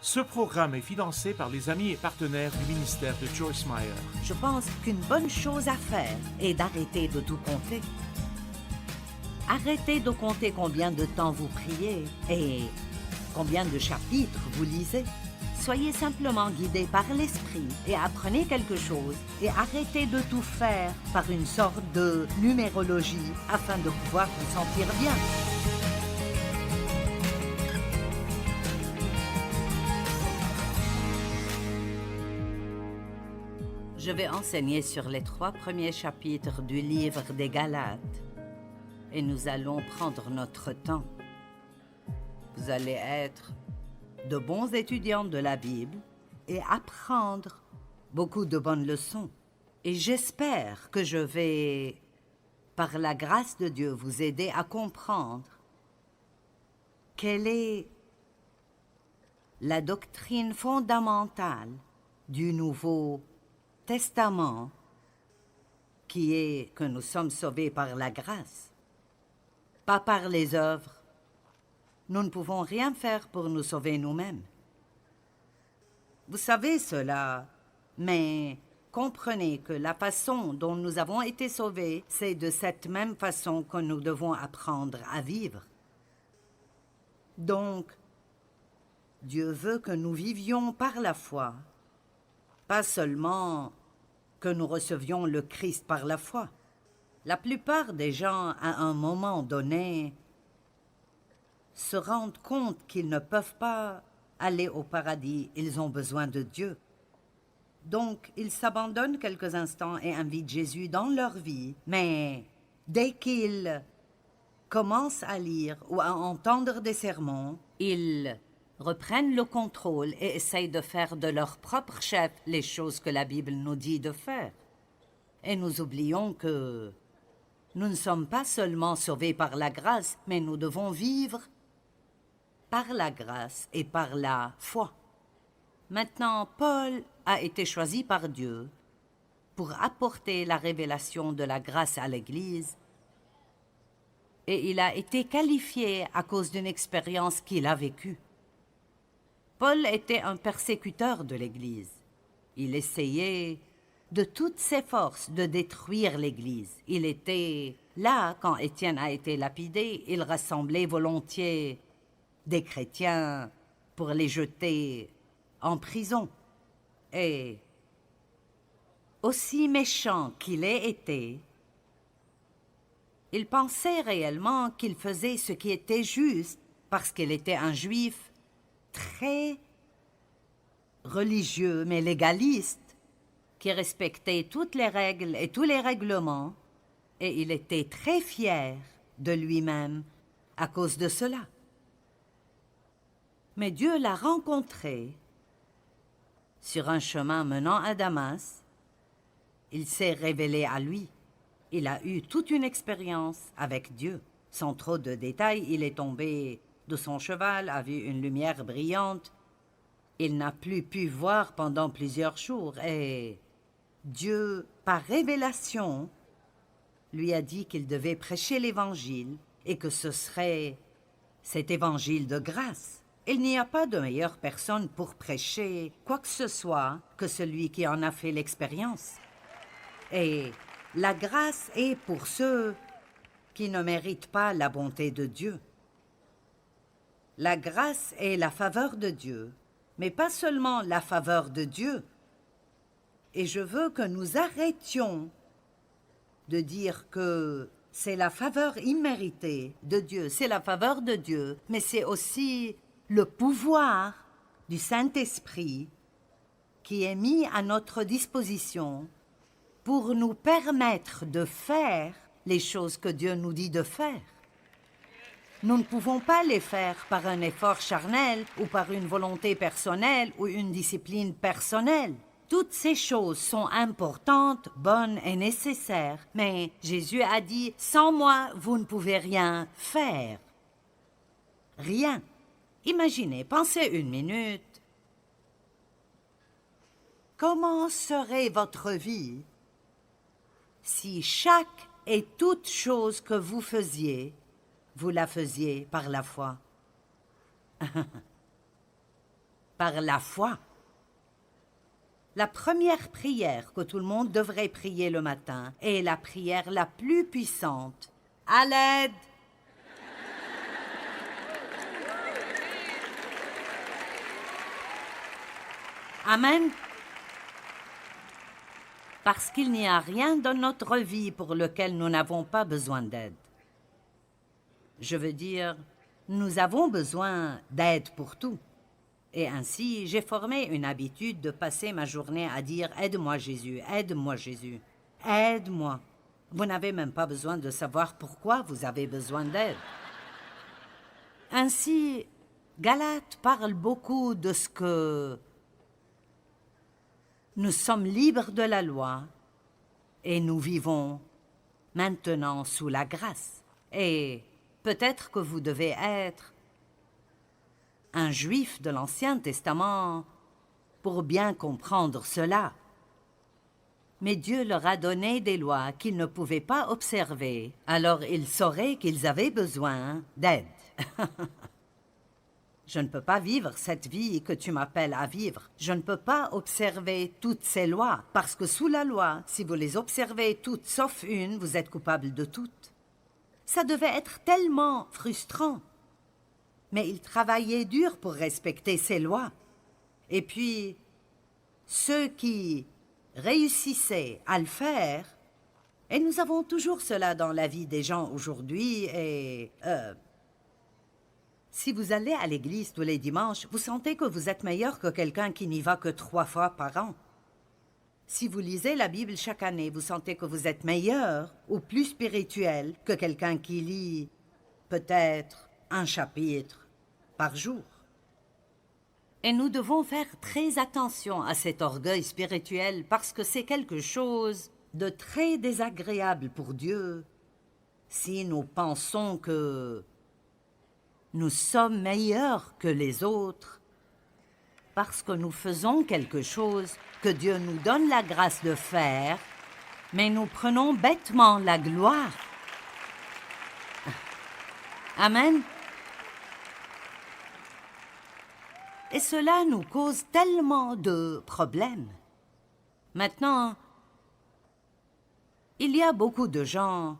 Ce programme est financé par les amis et partenaires du ministère de Joyce Meyer. Je pense qu'une bonne chose à faire est d'arrêter de tout compter. Arrêtez de compter combien de temps vous priez et combien de chapitres vous lisez. Soyez simplement guidés par l'esprit et apprenez quelque chose et arrêtez de tout faire par une sorte de numérologie afin de pouvoir vous sentir bien. Je vais enseigner sur les 3 premiers chapitres du livre des Galates et nous allons prendre notre temps. Vous allez être de bons étudiants de la Bible et apprendre beaucoup de bonnes leçons. Et j'espère que je vais, par la grâce de Dieu, vous aider à comprendre quelle est la doctrine fondamentale du Nouveau Testament, qui est que nous sommes sauvés par la grâce, pas par les œuvres. Nous ne pouvons rien faire pour nous sauver nous-mêmes. Vous savez cela, mais comprenez que la façon dont nous avons été sauvés, c'est de cette même façon que nous devons apprendre à vivre. Donc, Dieu veut que nous vivions par la foi, pas seulement que nous recevions le Christ par la foi. La plupart des gens, à un moment donné, se rendent compte qu'ils ne peuvent pas aller au paradis, ils ont besoin de Dieu. Donc, ils s'abandonnent quelques instants et invitent Jésus dans leur vie, mais dès qu'ils commencent à lire ou à entendre des sermons, ils reprennent le contrôle et essayent de faire de leur propre chef les choses que la Bible nous dit de faire. Et nous oublions que nous ne sommes pas seulement sauvés par la grâce, mais nous devons vivre par la grâce et par la foi. Maintenant, Paul a été choisi par Dieu pour apporter la révélation de la grâce à l'Église et il a été qualifié à cause d'une expérience qu'il a vécue. Paul était un persécuteur de l'Église. Il essayait de toutes ses forces de détruire l'Église. Il était là quand Étienne a été lapidé. Il rassemblait volontiers des chrétiens pour les jeter en prison. Et aussi méchant qu'il ait été, il pensait réellement qu'il faisait ce qui était juste parce qu'il était un juif très religieux mais légaliste qui respectait toutes les règles et tous les règlements et il était très fier de lui-même à cause de cela. Mais Dieu l'a rencontré sur un chemin menant à Damas. Il s'est révélé à lui. Il a eu toute une expérience avec Dieu. Sans trop de détails, il est tombé de son cheval, a vu une lumière brillante. Il n'a plus pu voir pendant plusieurs jours et Dieu, par révélation, lui a dit qu'il devait prêcher l'Évangile et que ce serait cet Évangile de grâce. Il n'y a pas de meilleure personne pour prêcher quoi que ce soit que celui qui en a fait l'expérience. Et la grâce est pour ceux qui ne méritent pas la bonté de Dieu. La grâce est la faveur de Dieu, mais pas seulement la faveur de Dieu. Et je veux que nous arrêtions de dire que c'est la faveur imméritée de Dieu, c'est la faveur de Dieu, mais c'est aussi le pouvoir du Saint-Esprit qui est mis à notre disposition pour nous permettre de faire les choses que Dieu nous dit de faire. Nous ne pouvons pas les faire par un effort charnel ou par une volonté personnelle ou une discipline personnelle. Toutes ces choses sont importantes, bonnes et nécessaires, mais Jésus a dit « Sans moi, vous ne pouvez rien faire. » Rien. Imaginez, pensez une minute. Comment serait votre vie si chaque et toute chose que vous faisiez, vous la faisiez par la foi? par la foi. La première prière que tout le monde devrait prier le matin est la prière la plus puissante. À l'aide! Amen. Parce qu'il n'y a rien dans notre vie pour lequel nous n'avons pas besoin d'aide. Je veux dire, nous avons besoin d'aide pour tout. Et ainsi, j'ai formé une habitude de passer ma journée à dire « Aide-moi Jésus, aide-moi Jésus, aide-moi ». Vous n'avez même pas besoin de savoir pourquoi vous avez besoin d'aide. Ainsi, Galates parle beaucoup de ce que nous sommes libres de la loi et nous vivons maintenant sous la grâce. Et peut-être que vous devez être un juif de l'Ancien Testament pour bien comprendre cela. Mais Dieu leur a donné des lois qu'ils ne pouvaient pas observer, alors ils sauraient qu'ils avaient besoin d'aide. Je ne peux pas vivre cette vie que tu m'appelles à vivre. Je ne peux pas observer toutes ces lois, parce que sous la loi, si vous les observez toutes sauf une, vous êtes coupable de toutes. Ça devait être tellement frustrant. Mais ils travaillaient dur pour respecter ces lois. Et puis, ceux qui réussissaient à le faire, et nous avons toujours cela dans la vie des gens aujourd'hui, et si vous allez à l'église tous les dimanches, vous sentez que vous êtes meilleur que quelqu'un qui n'y va que 3 fois par an. Si vous lisez la Bible chaque année, vous sentez que vous êtes meilleur ou plus spirituel que quelqu'un qui lit peut-être un chapitre par jour. Et nous devons faire très attention à cet orgueil spirituel parce que c'est quelque chose de très désagréable pour Dieu si nous pensons que nous sommes meilleurs que les autres parce que nous faisons quelque chose que Dieu nous donne la grâce de faire, mais nous prenons bêtement la gloire. Amen. Et cela nous cause tellement de problèmes. Maintenant, il y a beaucoup de gens,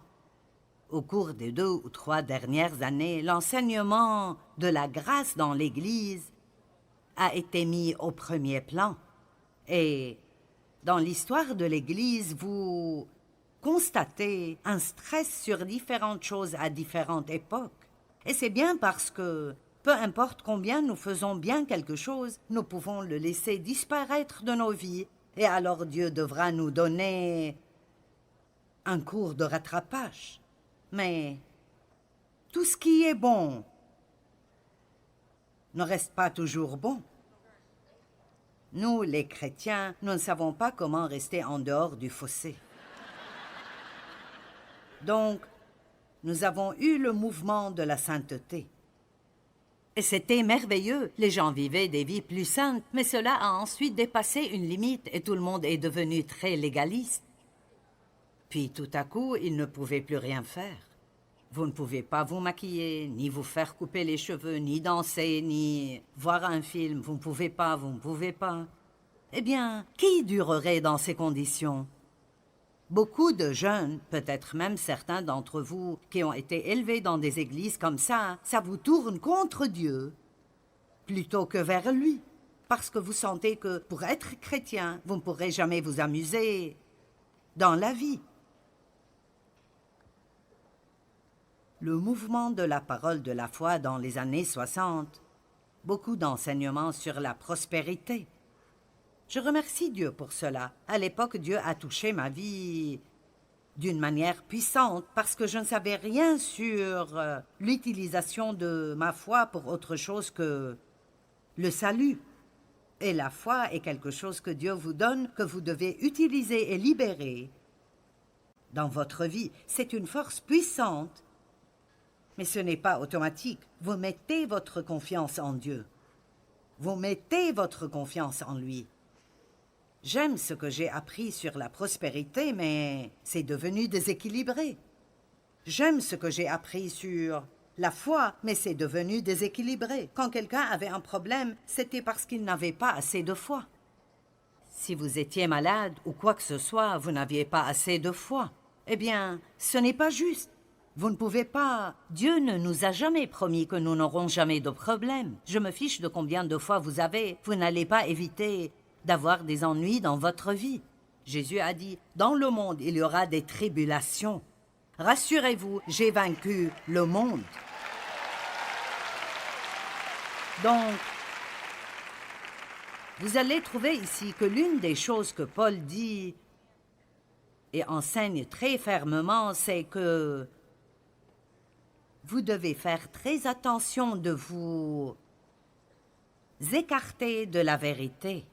au cours des 2 ou 3 dernières années, l'enseignement de la grâce dans l'Église a été mis au premier plan. Et dans l'histoire de l'Église, vous constatez un stress sur différentes choses à différentes époques. Et c'est bien parce que, peu importe combien nous faisons bien quelque chose, nous pouvons le laisser disparaître de nos vies. Et alors Dieu devra nous donner un cours de rattrapage. Mais tout ce qui est bon ne reste pas toujours bon. Nous, les chrétiens, nous ne savons pas comment rester en dehors du fossé. Donc, nous avons eu le mouvement de la sainteté. Et c'était merveilleux. Les gens vivaient des vies plus saintes, mais cela a ensuite dépassé une limite et tout le monde est devenu très légaliste. Puis tout à coup, ils ne pouvaient plus rien faire. Vous ne pouvez pas vous maquiller, ni vous faire couper les cheveux, ni danser, ni voir un film. Vous ne pouvez pas, vous ne pouvez pas. Eh bien, qui durerait dans ces conditions? Beaucoup de jeunes, peut-être même certains d'entre vous, qui ont été élevés dans des églises comme ça vous tourne contre Dieu plutôt que vers lui. Parce que vous sentez que pour être chrétien, vous ne pourrez jamais vous amuser dans la vie. Le mouvement de la parole de la foi dans les années 60, beaucoup d'enseignements sur la prospérité. Je remercie Dieu pour cela. À l'époque, Dieu a touché ma vie d'une manière puissante parce que je ne savais rien sur l'utilisation de ma foi pour autre chose que le salut. Et la foi est quelque chose que Dieu vous donne, que vous devez utiliser et libérer dans votre vie. C'est une force puissante. Mais ce n'est pas automatique. Vous mettez votre confiance en Dieu. Vous mettez votre confiance en lui. J'aime ce que j'ai appris sur la prospérité, mais c'est devenu déséquilibré. J'aime ce que j'ai appris sur la foi, mais c'est devenu déséquilibré. Quand quelqu'un avait un problème, c'était parce qu'il n'avait pas assez de foi. Si vous étiez malade ou quoi que ce soit, vous n'aviez pas assez de foi. Eh bien, ce n'est pas juste. Vous ne pouvez pas... Dieu ne nous a jamais promis que nous n'aurons jamais de problème. Je me fiche de combien de fois vous avez. Vous n'allez pas éviter d'avoir des ennuis dans votre vie. Jésus a dit, dans le monde, il y aura des tribulations. Rassurez-vous, j'ai vaincu le monde. Donc, vous allez trouver ici que l'une des choses que Paul dit et enseigne très fermement, c'est que vous devez faire très attention de vous écarter de la vérité.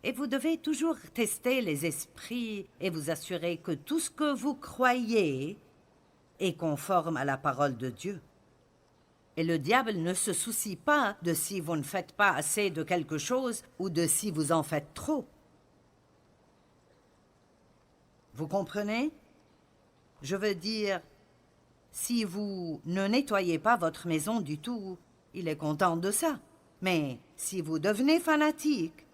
Et vous devez toujours tester les esprits et vous assurer que tout ce que vous croyez est conforme à la parole de Dieu. Et le diable ne se soucie pas de si vous ne faites pas assez de quelque chose ou de si vous en faites trop. Vous comprenez? Je veux dire, si vous ne nettoyez pas votre maison du tout, il est content de ça. Mais si vous devenez fanatique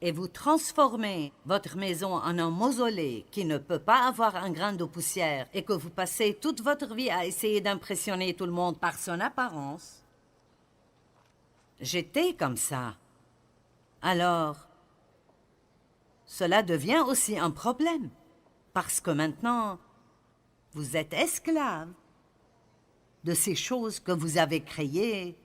et vous transformez votre maison en un mausolée qui ne peut pas avoir un grain de poussière et que vous passez toute votre vie à essayer d'impressionner tout le monde par son apparence, j'étais comme ça. Alors, cela devient aussi un problème, parce que maintenant, vous êtes esclave de ces choses que vous avez créées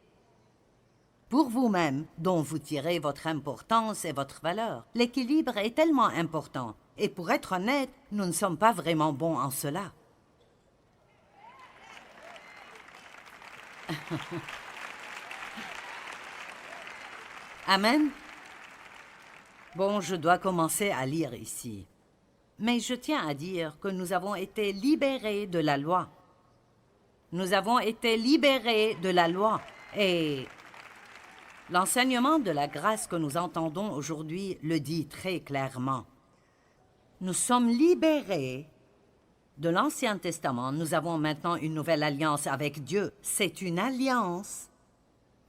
pour vous-même, dont vous tirez votre importance et votre valeur. L'équilibre est tellement important. Et pour être honnête, nous ne sommes pas vraiment bons en cela. Amen. Bon, je dois commencer à lire ici. Mais je tiens à dire que nous avons été libérés de la loi. Nous avons été libérés de la loi. Et l'enseignement de la grâce que nous entendons aujourd'hui le dit très clairement. Nous sommes libérés de l'Ancien Testament. Nous avons maintenant une nouvelle alliance avec Dieu. C'est une alliance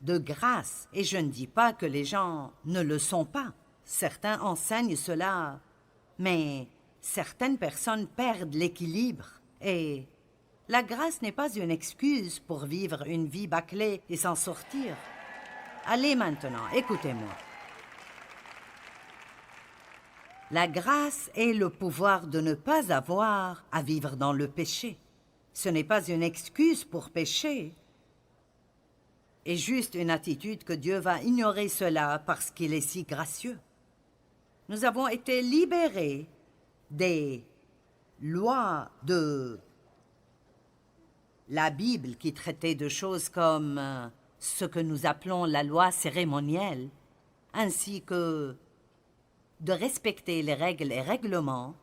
de grâce. Et je ne dis pas que les gens ne le sont pas. Certains enseignent cela, mais certaines personnes perdent l'équilibre. Et la grâce n'est pas une excuse pour vivre une vie bâclée et s'en sortir. Allez maintenant, écoutez-moi. La grâce est le pouvoir de ne pas avoir à vivre dans le péché. Ce n'est pas une excuse pour pécher, et juste une attitude que Dieu va ignorer cela parce qu'il est si gracieux. Nous avons été libérés des lois de la Bible qui traitait de choses comme ce que nous appelons la loi cérémonielle, ainsi que de respecter les règles et règlements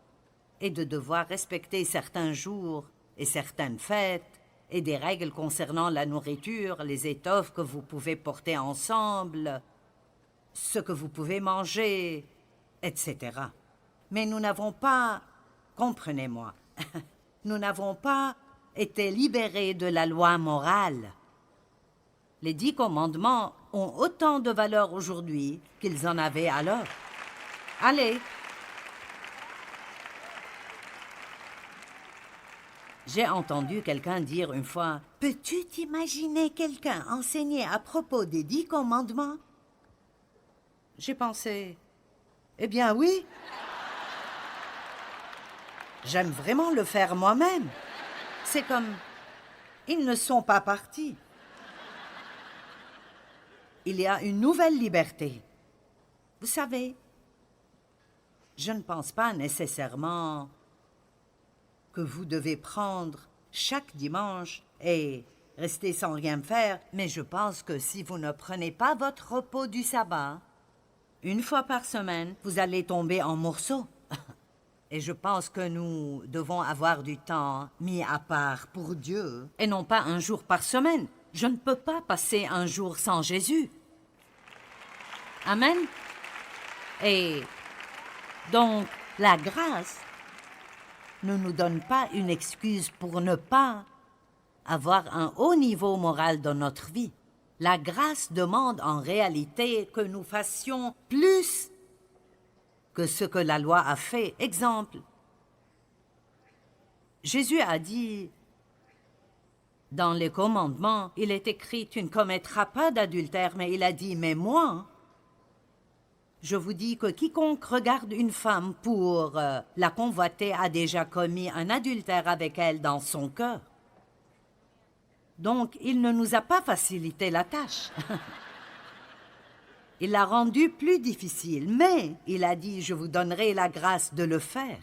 et de devoir respecter certains jours et certaines fêtes et des règles concernant la nourriture, les étoffes que vous pouvez porter ensemble, ce que vous pouvez manger, etc. Mais nous n'avons pas, comprenez-moi, nous n'avons pas été libérés de la loi morale. Les 10 commandements ont autant de valeur aujourd'hui qu'ils en avaient alors. Allez! J'ai entendu quelqu'un dire une fois, « Peux-tu t'imaginer quelqu'un enseigner à propos des 10 commandements? » J'ai pensé, « Eh bien oui! J'aime vraiment le faire moi-même. C'est comme, ils ne sont pas partis. Il y a une nouvelle liberté. Vous savez, je ne pense pas nécessairement que vous devez prendre chaque dimanche et rester sans rien faire, mais je pense que si vous ne prenez pas votre repos du sabbat, une fois par semaine, vous allez tomber en morceaux. Et je pense que nous devons avoir du temps mis à part pour Dieu, et non pas un jour par semaine. Je ne peux pas passer un jour sans Jésus. Amen. Et donc, la grâce ne nous donne pas une excuse pour ne pas avoir un haut niveau moral dans notre vie. La grâce demande en réalité que nous fassions plus que ce que la loi a fait. Exemple, Jésus a dit, dans les commandements, il est écrit « Tu ne commettras pas d'adultère », mais il a dit « Mais moi, je vous dis que quiconque regarde une femme pour la convoiter a déjà commis un adultère avec elle dans son cœur. » Donc, il ne nous a pas facilité la tâche. Il l'a rendu plus difficile, mais il a dit « Je vous donnerai la grâce de le faire.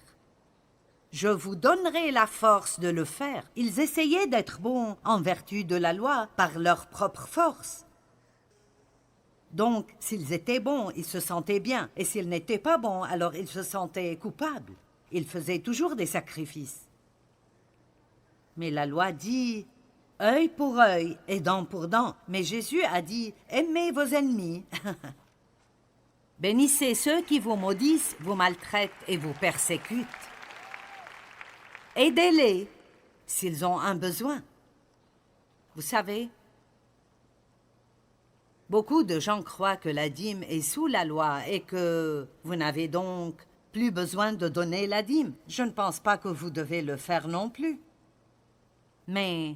Je vous donnerai la force de le faire. » Ils essayaient d'être bons en vertu de la loi par leur propre force. Donc, s'ils étaient bons, ils se sentaient bien. Et s'ils n'étaient pas bons, alors ils se sentaient coupables. Ils faisaient toujours des sacrifices. Mais la loi dit « œil pour œil et dent pour dent ». Mais Jésus a dit « aimez vos ennemis ». Bénissez ceux qui vous maudissent, vous maltraitent et vous persécutent. Aidez-les s'ils ont un besoin. Vous savez, beaucoup de gens croient que la dîme est sous la loi et que vous n'avez donc plus besoin de donner la dîme. Je ne pense pas que vous devez le faire non plus. Mais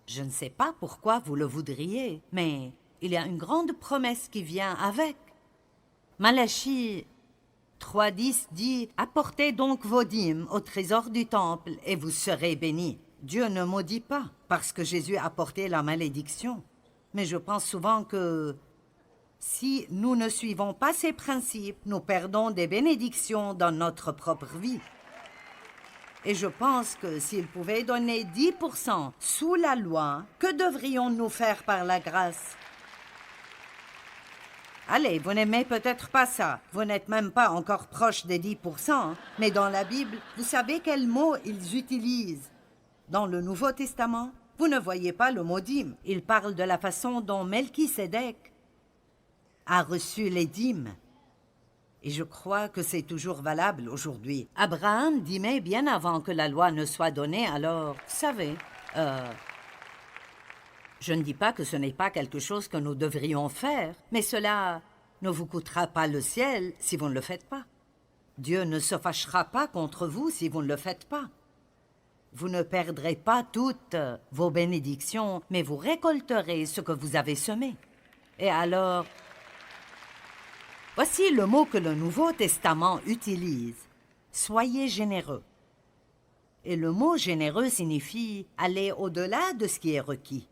je ne sais pas pourquoi vous le voudriez, mais il y a une grande promesse qui vient avec. Malachie 3.10 dit « Apportez donc vos dîmes au trésor du temple et vous serez bénis. » Dieu ne maudit pas parce que Jésus a porté la malédiction. Mais je pense souvent que si nous ne suivons pas ces principes, nous perdons des bénédictions dans notre propre vie. Et je pense que s'il pouvait donner 10% sous la loi, que devrions-nous faire par la grâce? Allez, vous n'aimez peut-être pas ça. Vous n'êtes même pas encore proche des 10%. Mais dans la Bible, vous savez quels mots ils utilisent? Dans le Nouveau Testament, vous ne voyez pas le mot dîme. Il parle de la façon dont Melchisédek a reçu les dîmes. Et je crois que c'est toujours valable aujourd'hui. Abraham dîmait bien avant que la loi ne soit donnée, alors, vous savez, je ne dis pas que ce n'est pas quelque chose que nous devrions faire, mais cela ne vous coûtera pas le ciel si vous ne le faites pas. Dieu ne se fâchera pas contre vous si vous ne le faites pas. Vous ne perdrez pas toutes vos bénédictions, mais vous récolterez ce que vous avez semé. Et alors, voici le mot que le Nouveau Testament utilise. Soyez généreux. Et le mot généreux signifie aller au-delà de ce qui est requis.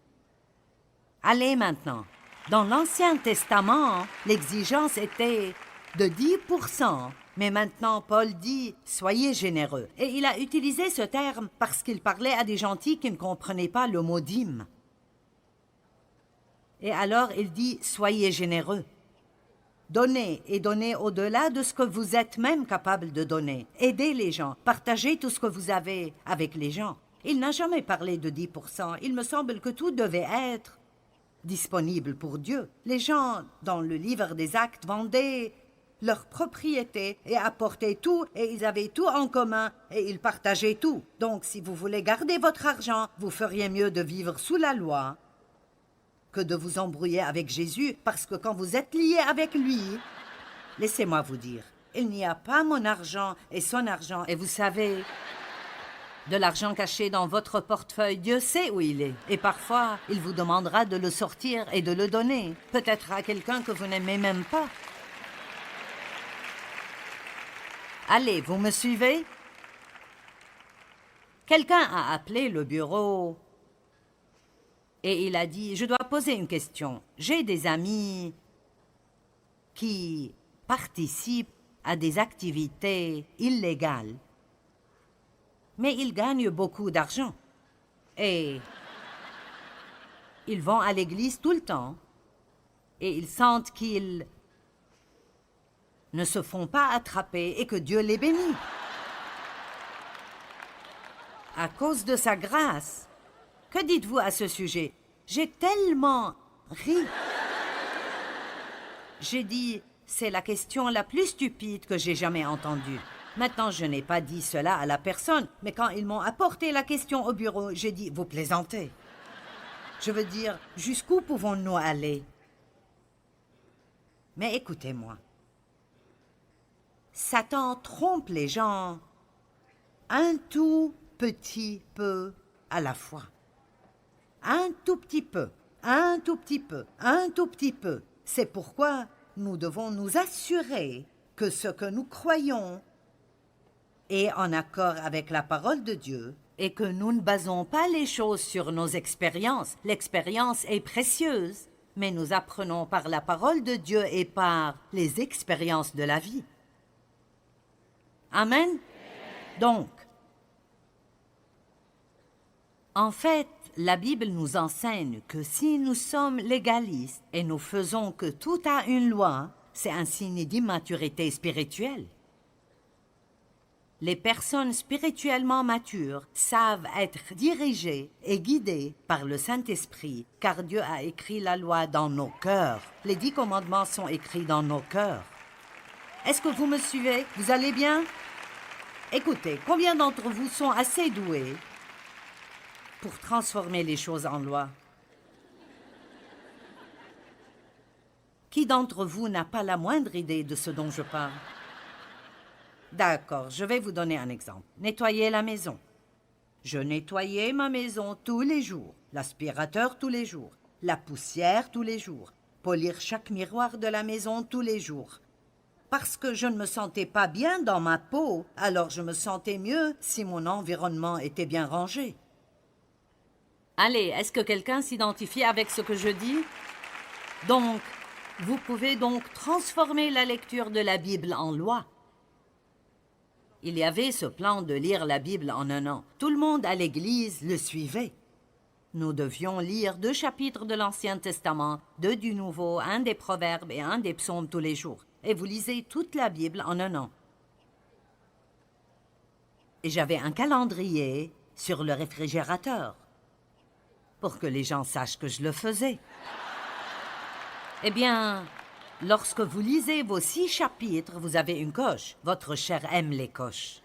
Allez maintenant. Dans l'Ancien Testament, l'exigence était de 10%. Mais maintenant, Paul dit « soyez généreux ». Et il a utilisé ce terme parce qu'il parlait à des gentils qui ne comprenaient pas le mot dîme. Et alors, il dit « soyez généreux ». Donnez et donnez au-delà de ce que vous êtes même capable de donner. Aidez les gens, partagez tout ce que vous avez avec les gens. Il n'a jamais parlé de 10%. Il me semble que tout devait être disponible pour Dieu. Les gens, dans le livre des Actes, vendaient leur propriété et apportaient tout, et ils avaient tout en commun, et ils partageaient tout. Donc, si vous voulez garder votre argent, vous feriez mieux de vivre sous la loi que de vous embrouiller avec Jésus, parce que quand vous êtes lié avec lui, laissez-moi vous dire, il n'y a pas mon argent et son argent, et vous savez, de l'argent caché dans votre portefeuille, Dieu sait où il est. Et parfois, il vous demandera de le sortir et de le donner, peut-être à quelqu'un que vous n'aimez même pas. Allez, vous me suivez? Quelqu'un a appelé le bureau et il a dit « Je dois poser une question. J'ai des amis qui participent à des activités illégales, mais ils gagnent beaucoup d'argent et ils vont à l'église tout le temps et ils sentent qu'ils ne se font pas attraper et que Dieu les bénit. À cause de sa grâce. Que dites-vous à ce sujet? J'ai tellement ri. J'ai dit, c'est la question la plus stupide que j'ai jamais entendue. Maintenant, je n'ai pas dit cela à la personne, mais quand ils m'ont apporté la question au bureau, j'ai dit « Vous plaisantez ». Je veux dire, jusqu'où pouvons-nous aller? Mais écoutez-moi. Satan trompe les gens un tout petit peu à la fois. Un tout petit peu, un tout petit peu, un tout petit peu. C'est pourquoi nous devons nous assurer que ce que nous croyons est en accord avec la parole de Dieu et que nous ne basons pas les choses sur nos expériences. L'expérience est précieuse, mais nous apprenons par la parole de Dieu et par les expériences de la vie. Amen. Donc, en fait, la Bible nous enseigne que si nous sommes légalistes et nous faisons que tout a une loi, c'est un signe d'immaturité spirituelle. Les personnes spirituellement matures savent être dirigées et guidées par le Saint-Esprit, car Dieu a écrit la loi dans nos cœurs. Les 10 commandements sont écrits dans nos cœurs. Est-ce que vous me suivez? Vous allez bien? Écoutez, combien d'entre vous sont assez doués pour transformer les choses en loi? Qui d'entre vous n'a pas la moindre idée de ce dont je parle? D'accord, je vais vous donner un exemple. Nettoyer la maison. Je nettoyais ma maison tous les jours, l'aspirateur tous les jours, la poussière tous les jours, polir chaque miroir de la maison tous les jours. Parce que je ne me sentais pas bien dans ma peau, alors je me sentais mieux si mon environnement était bien rangé. Allez, est-ce que quelqu'un s'identifie avec ce que je dis? Donc, vous pouvez donc transformer la lecture de la Bible en loi. Il y avait ce plan de lire la Bible en un an. Tout le monde à l'église le suivait. Nous devions lire 2 chapitres de l'Ancien Testament, 2 du Nouveau, 1 des Proverbes et 1 des Psaumes tous les jours. Et vous lisez toute la Bible en un an. Et j'avais un calendrier sur le réfrigérateur pour que les gens sachent que je le faisais. Eh bien, lorsque vous lisez vos 6 chapitres, vous avez une coche. Votre chair aime les coches.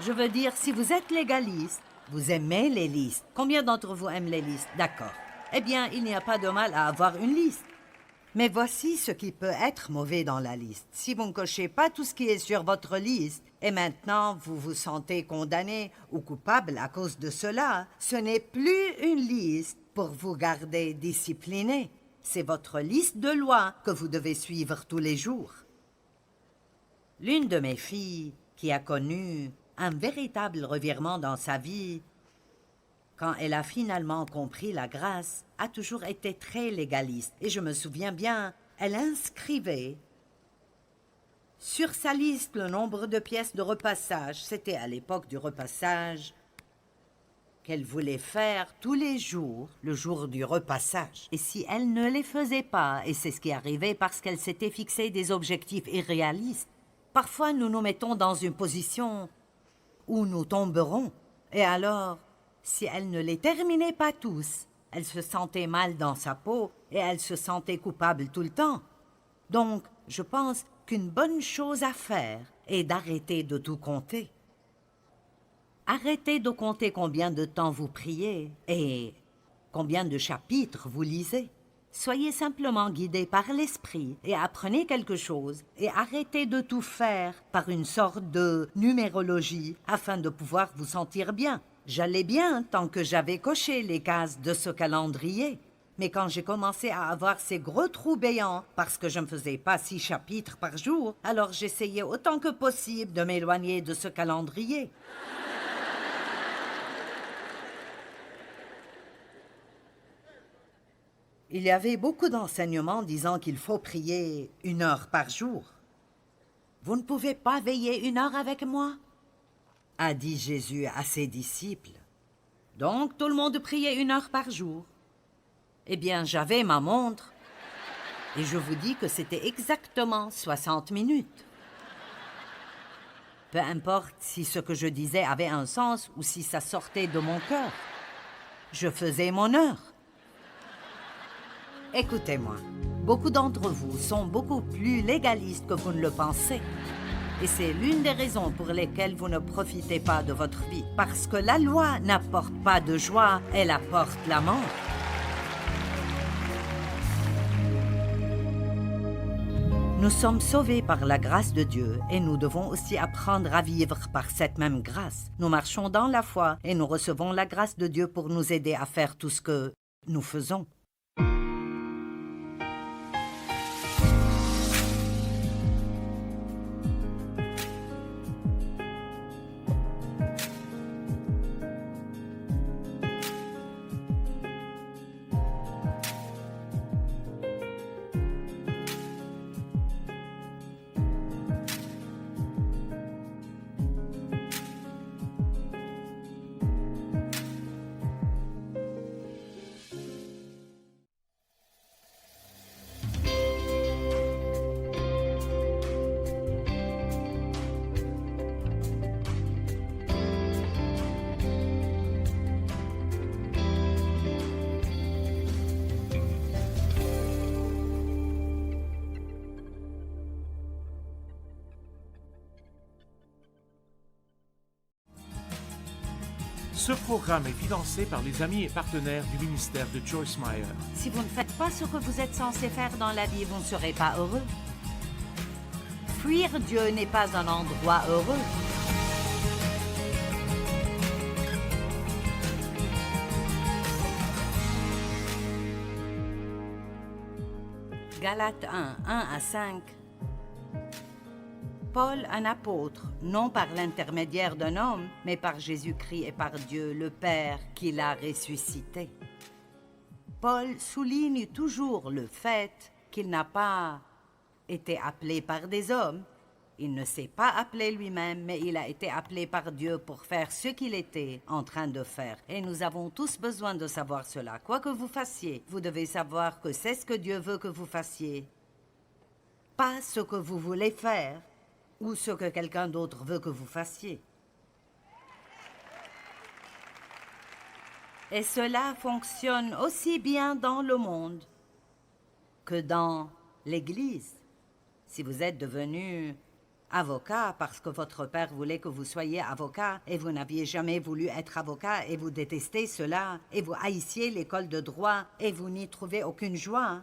Je veux dire, si vous êtes légaliste, vous aimez les listes. Combien d'entre vous aiment les listes? D'accord. Eh bien, il n'y a pas de mal à avoir une liste. Mais voici ce qui peut être mauvais dans la liste. Si vous ne cochez pas tout ce qui est sur votre liste, et maintenant vous vous sentez condamné ou coupable à cause de cela, ce n'est plus une liste pour vous garder discipliné. C'est votre liste de lois que vous devez suivre tous les jours. L'une de mes filles, qui a connu un véritable revirement dans sa vie, quand elle a finalement compris la grâce, a toujours été très légaliste. Et je me souviens bien, elle inscrivait sur sa liste le nombre de pièces de repassage. C'était à l'époque du repassage qu'elle voulait faire tous les jours, le jour du repassage. Et si elle ne les faisait pas, et c'est ce qui arrivait parce qu'elle s'était fixé des objectifs irréalistes, parfois nous nous mettons dans une position où nous tomberons. Et alors, si elle ne les terminait pas tous, elle se sentait mal dans sa peau et elle se sentait coupable tout le temps. Donc, je pense qu'une bonne chose à faire est d'arrêter de tout compter. Arrêtez de compter combien de temps vous priez et combien de chapitres vous lisez. Soyez simplement guidés par l'esprit et apprenez quelque chose et arrêtez de tout faire par une sorte de numérologie afin de pouvoir vous sentir bien. J'allais bien tant que j'avais coché les cases de ce calendrier. Mais quand j'ai commencé à avoir ces gros trous béants parce que je ne faisais pas 6 chapitres par jour, alors j'essayais autant que possible de m'éloigner de ce calendrier. Il y avait beaucoup d'enseignements disant qu'il faut prier 1 heure par jour. « Vous ne pouvez pas veiller 1 heure avec moi ?» a dit Jésus à ses disciples. Donc tout le monde priait 1 heure par jour. Eh bien, j'avais ma montre et je vous dis que c'était exactement 60 minutes. Peu importe si ce que je disais avait un sens ou si ça sortait de mon cœur. Je faisais mon heure. Écoutez-moi, beaucoup d'entre vous sont beaucoup plus légalistes que vous ne le pensez. Et c'est l'une des raisons pour lesquelles vous ne profitez pas de votre vie. Parce que la loi n'apporte pas de joie, elle apporte la mort. Nous sommes sauvés par la grâce de Dieu et nous devons aussi apprendre à vivre par cette même grâce. Nous marchons dans la foi et nous recevons la grâce de Dieu pour nous aider à faire tout ce que nous faisons. Ce programme est financé par les amis et partenaires du ministère de Joyce Meyer. Si vous ne faites pas ce que vous êtes censé faire dans la vie, vous ne serez pas heureux. Fuir Dieu n'est pas un endroit heureux. Galates 1, 1-5. Paul, un apôtre, non par l'intermédiaire d'un homme, mais par Jésus-Christ et par Dieu, le Père, qui l'a ressuscité. Paul souligne toujours le fait qu'il n'a pas été appelé par des hommes. Il ne s'est pas appelé lui-même, mais il a été appelé par Dieu pour faire ce qu'il était en train de faire. Et nous avons tous besoin de savoir cela. Quoi que vous fassiez, vous devez savoir que c'est ce que Dieu veut que vous fassiez. Pas ce que vous voulez faire ou ce que quelqu'un d'autre veut que vous fassiez. Et cela fonctionne aussi bien dans le monde que dans l'Église. Si vous êtes devenu avocat parce que votre père voulait que vous soyez avocat et vous n'aviez jamais voulu être avocat et vous détestez cela et vous haïssiez l'école de droit et vous n'y trouvez aucune joie,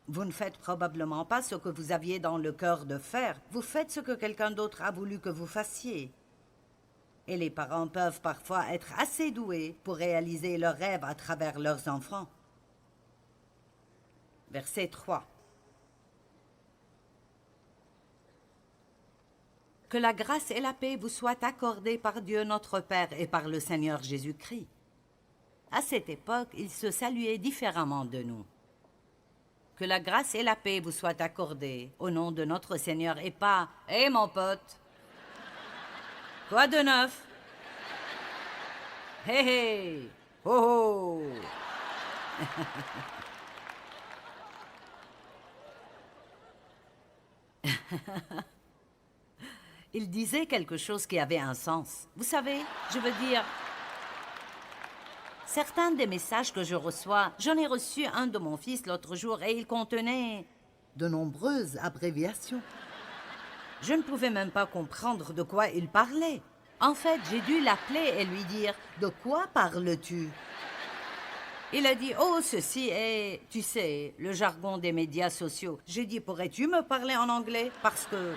vous ne faites probablement pas ce que vous aviez dans le cœur de faire. Vous faites ce que quelqu'un d'autre a voulu que vous fassiez. Et les parents peuvent parfois être assez doués pour réaliser leurs rêves à travers leurs enfants. Verset 3. Que la grâce et la paix vous soient accordées par Dieu notre Père et par le Seigneur Jésus-Christ. À cette époque, ils se saluaient différemment de nous. Que la grâce et la paix vous soient accordées au nom de notre Seigneur et pas « Hé, mon pote! Quoi de neuf? Hé, hé! Oh, oh! » Il disait quelque chose qui avait un sens. Vous savez, je veux dire, certains des messages que je reçois, j'en ai reçu un de mon fils l'autre jour et il contenait de nombreuses abréviations. Je ne pouvais même pas comprendre de quoi il parlait. En fait, j'ai dû l'appeler et lui dire « De quoi parles-tu » Il a dit « Oh, ceci est, tu sais, le jargon des médias sociaux. » J'ai dit « Pourrais-tu me parler en anglais? Parce que... »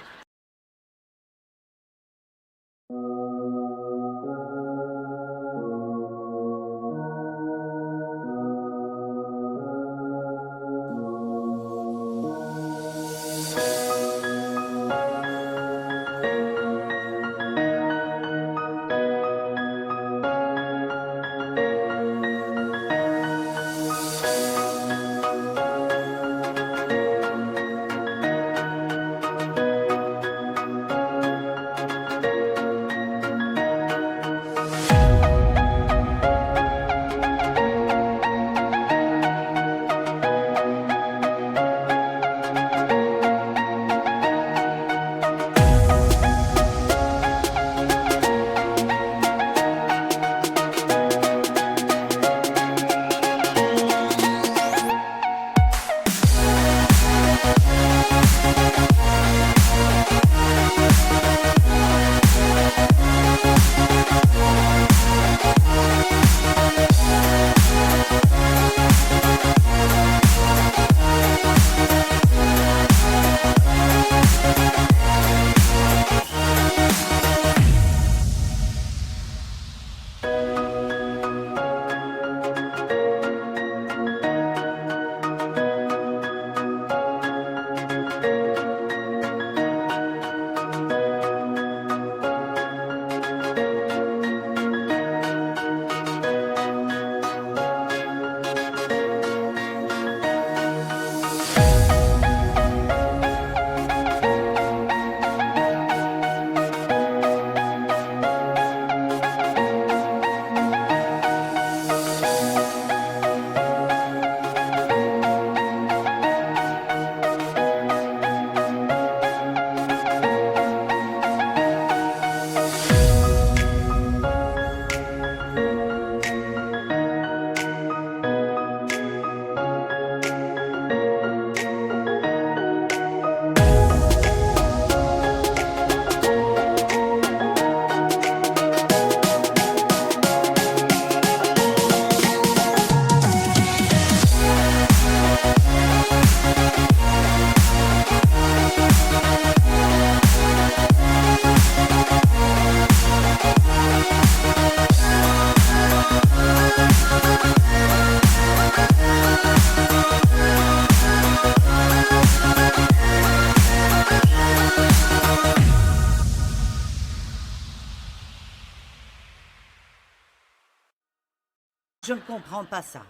Je ne comprends pas ça.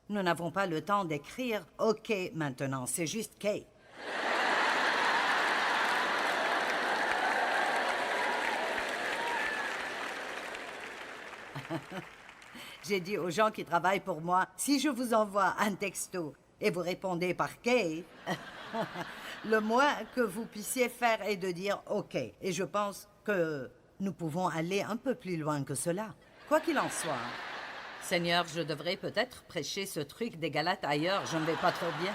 Nous n'avons pas le temps d'écrire « OK » maintenant, c'est juste « K ». J'ai dit aux gens qui travaillent pour moi, si je vous envoie un texto et vous répondez par « K », le moins que vous puissiez faire est de dire « OK ». Et je pense que nous pouvons aller un peu plus loin que cela. Quoi qu'il en soit, Seigneur, je devrais peut-être prêcher ce truc des Galates ailleurs, je ne vais pas trop bien.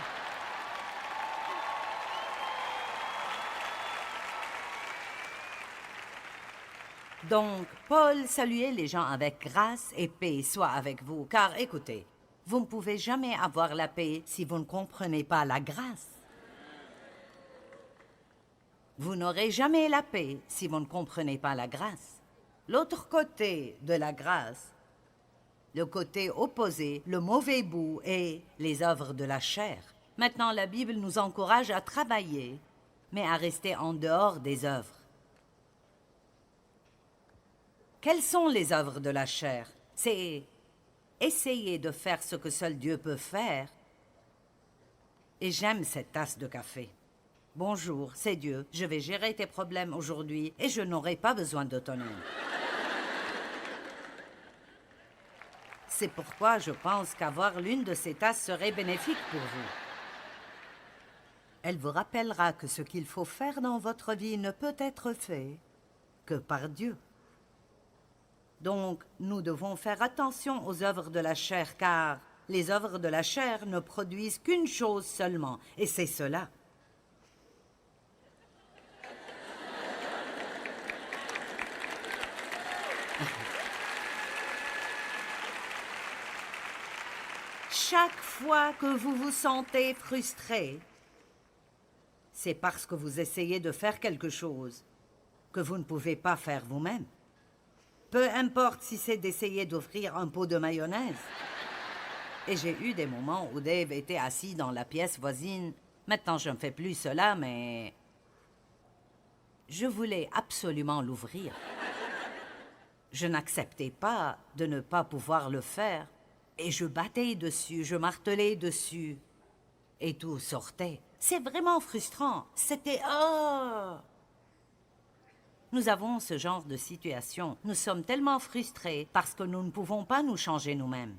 Donc, Paul saluait les gens avec grâce et paix soit avec vous, car écoutez, vous ne pouvez jamais avoir la paix si vous ne comprenez pas la grâce. Vous n'aurez jamais la paix si vous ne comprenez pas la grâce. L'autre côté de la grâce, le côté opposé, le mauvais bout est les œuvres de la chair. Maintenant, la Bible nous encourage à travailler, mais à rester en dehors des œuvres. Quelles sont les œuvres de la chair? C'est essayer de faire ce que seul Dieu peut faire. Et j'aime cette tasse de café. Bonjour, c'est Dieu. Je vais gérer tes problèmes aujourd'hui et je n'aurai pas besoin de ton aide. C'est pourquoi je pense qu'avoir l'une de ces tasses serait bénéfique pour vous. Elle vous rappellera que ce qu'il faut faire dans votre vie ne peut être fait que par Dieu. Donc, nous devons faire attention aux œuvres de la chair, car les œuvres de la chair ne produisent qu'une chose seulement, et c'est cela. Chaque fois que vous vous sentez frustré, c'est parce que vous essayez de faire quelque chose que vous ne pouvez pas faire vous-même. Peu importe si c'est d'essayer d'ouvrir un pot de mayonnaise. Et j'ai eu des moments où Dave était assis dans la pièce voisine. Maintenant, je ne fais plus cela, mais je voulais absolument l'ouvrir. Je n'acceptais pas de ne pas pouvoir le faire. Et je battais dessus, je martelais dessus. Et tout sortait. C'est vraiment frustrant. C'était... Oh! Nous avons ce genre de situation. Nous sommes tellement frustrés parce que nous ne pouvons pas nous changer nous-mêmes.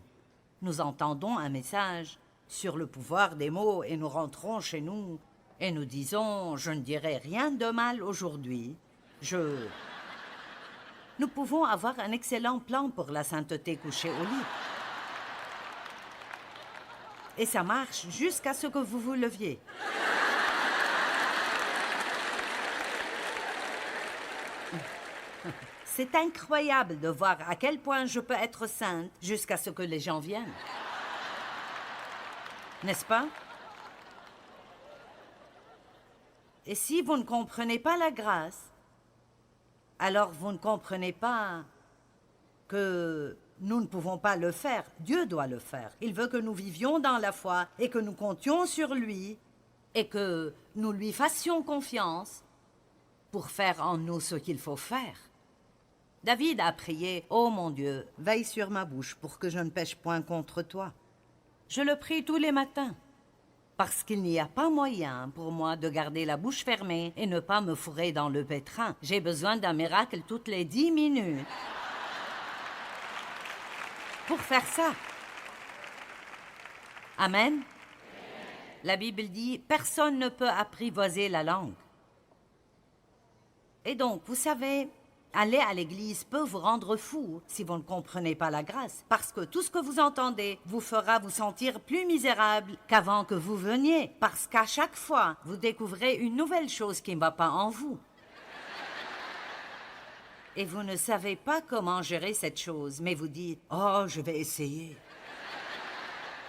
Nous entendons un message sur le pouvoir des mots et nous rentrons chez nous et nous disons « Je ne dirai rien de mal aujourd'hui. Nous pouvons avoir un excellent plan pour la sainteté couchée au lit. Et ça marche jusqu'à ce que vous vous leviez. C'est incroyable de voir à quel point je peux être sainte jusqu'à ce que les gens viennent. N'est-ce pas? Et si vous ne comprenez pas la grâce, alors vous ne comprenez pas que nous ne pouvons pas le faire. Dieu doit le faire. Il veut que nous vivions dans la foi et que nous comptions sur lui et que nous lui fassions confiance pour faire en nous ce qu'il faut faire. David a prié, « Oh mon Dieu, veille sur ma bouche pour que je ne pêche point contre toi. » Je le prie tous les matins, parce qu'il n'y a pas moyen pour moi de garder la bouche fermée et ne pas me fourrer dans le pétrin. J'ai besoin d'un miracle toutes les 10 minutes pour faire ça. Amen. La Bible dit, personne ne peut apprivoiser la langue. Et donc, vous savez, aller à l'église peut vous rendre fou si vous ne comprenez pas la grâce, parce que tout ce que vous entendez vous fera vous sentir plus misérable qu'avant que vous veniez, parce qu'à chaque fois, vous découvrez une nouvelle chose qui ne va pas en vous. Et vous ne savez pas comment gérer cette chose, mais vous dites « Oh, je vais essayer.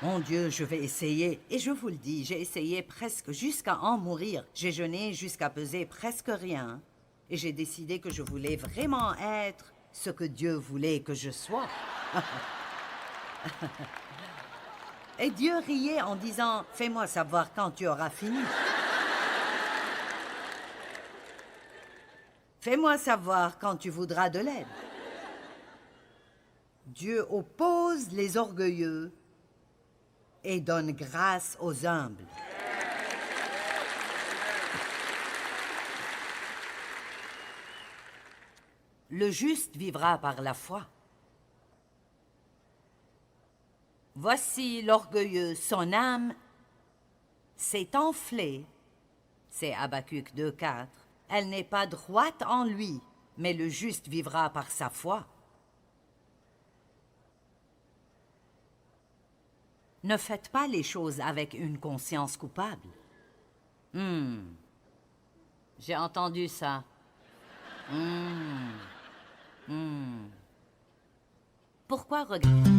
Mon Dieu, je vais essayer. » Et je vous le dis, j'ai essayé presque jusqu'à en mourir. J'ai jeûné jusqu'à peser presque rien. Et j'ai décidé que je voulais vraiment être ce que Dieu voulait que je sois. Et Dieu riait en disant « Fais-moi savoir quand tu auras fini. Fais-moi savoir quand tu voudras de l'aide. » Dieu oppose les orgueilleux et donne grâce aux humbles. Le juste vivra par la foi. Voici l'orgueilleux, son âme s'est enflée. C'est Habacuc 2,4. Elle n'est pas droite en lui, mais le juste vivra par sa foi. Ne faites pas les choses avec une conscience coupable. J'ai entendu ça. Pourquoi regarder?